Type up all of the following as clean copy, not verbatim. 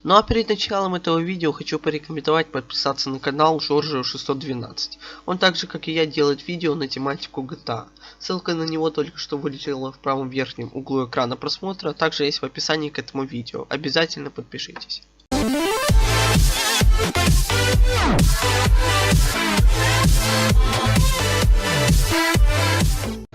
Ну а перед началом этого видео хочу порекомендовать подписаться на канал Джорджио 612. Он так же как и я делает видео на тематику GTA. Ссылка на него только что вылетела в правом верхнем углу экрана просмотра, а также есть в описании к этому видео. Обязательно подпишитесь.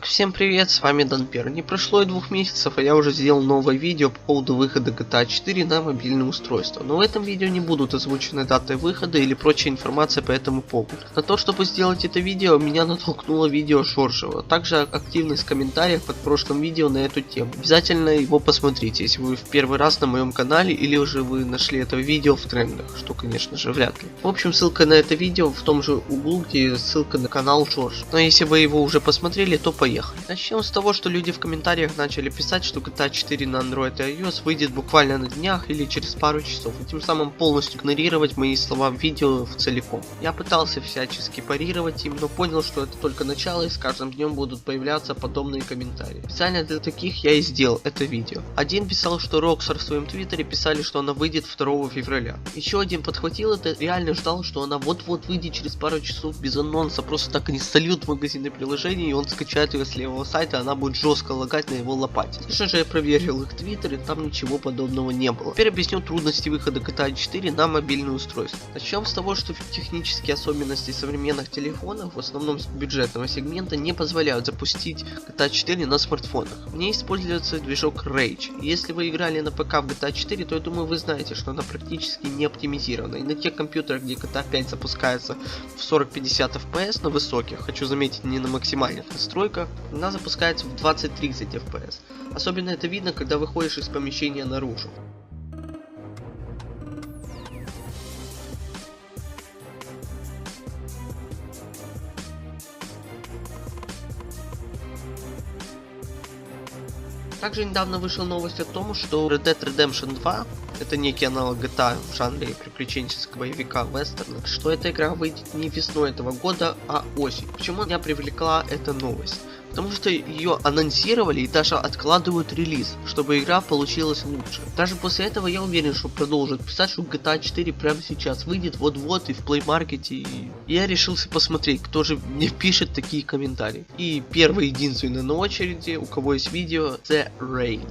Всем привет, с вами Данпер. Не прошло и 2 месяцев, а я уже сделал новое видео по поводу выхода GTA 4 на мобильное устройство. Но в этом видео не будут озвучены даты выхода или прочая информация по этому поводу. На то, чтобы сделать это видео, меня натолкнуло видео Джорджио, а также активность комментариев под прошлым видео на эту тему. Обязательно его посмотрите, если вы в первый раз на моем канале или уже вы нашли это видео в трендах, что конечно же вряд ли. В общем, ссылка на это видео в том же углу, где ссылка на канал Джордж. Но если вы его уже посмотрели, то поехали. Начнем с того, что люди в комментариях начали писать, что GTA 4 на Android и iOS выйдет буквально на днях или через пару часов, и тем самым полностью игнорировать мои слова в видео в целиком. Я пытался всячески парировать им, но понял, что это только начало, и с каждым днем будут появляться подобные комментарии. Специально для таких я и сделал это видео. Один писал, что Rockstar в своем твиттере писали, что она выйдет 2 февраля. Еще один подхватил это, реально ждал, что она вот-вот выйдет через пару часов без анонса, просто так инсталирует в магазине приложений, и он скачает ее с левого сайта, она будет жестко лагать на его лопате. Конечно же, я проверил их твиттер, и там ничего подобного не было. Теперь объясню трудности выхода GTA 4 на мобильное устройство. Начнем с того, что технические особенности современных телефонов, в основном с бюджетного сегмента, не позволяют запустить GTA 4 на смартфонах. В ней используется движок Rage. Если вы играли на ПК в GTA 4, то я думаю, вы знаете, что она практически не оптимизирована. И на тех компьютерах, где GTA 5 запускается в 40-50 FPS на высоких, хочу заметить, не на максимальных настройках, она запускается в 20-30 FPS. Особенно это видно, когда выходишь из помещения наружу. Также недавно вышла новость о том, что Red Dead Redemption 2, это некий аналог GTA в жанре приключенческого боевика вестерна, что эта игра выйдет не весной этого года, а осенью. Почему меня привлекла эта новость? Потому что ее анонсировали и даже откладывают релиз, чтобы игра получилась лучше. Даже после этого я уверен, что продолжат писать, что GTA 4 прямо сейчас выйдет вот-вот и в Play Market. И я решился посмотреть, кто же мне пишет такие комментарии. И первый единственный на очереди, у кого есть видео, The Rain.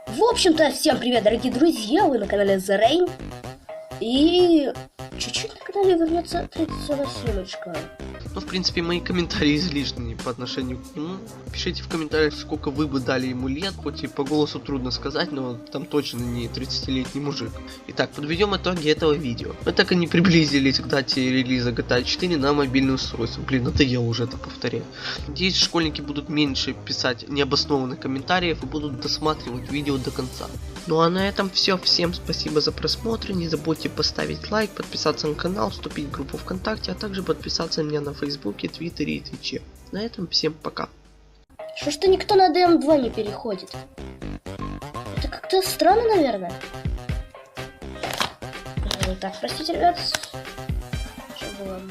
В общем-то, всем привет, дорогие друзья, вы на канале The Rain. И чуть-чуть на канале вернется 38-очка. Ну, в принципе, мои комментарии излишни по отношению к нему. Пишите в комментариях, сколько вы бы дали ему лет, хоть и по голосу трудно сказать, но там точно не 30-летний мужик. Итак, подведем итоги этого видео. Мы так и не приблизились к дате релиза GTA 4 на мобильное устройство. Блин, это я уже это повторяю. Надеюсь, школьники будут меньше писать необоснованных комментариев и будут досматривать видео до конца. Ну а на этом все. Всем спасибо за просмотр. Не забудьте поставить лайк, подписаться на канал, вступить в группу ВКонтакте, а также подписаться на меня на Фейсбуке, Твиттере и Твиче. На этом всем пока. Что никто на DM2 не переходит? Это как-то странно, наверное. Так, простите, ребят. Что было?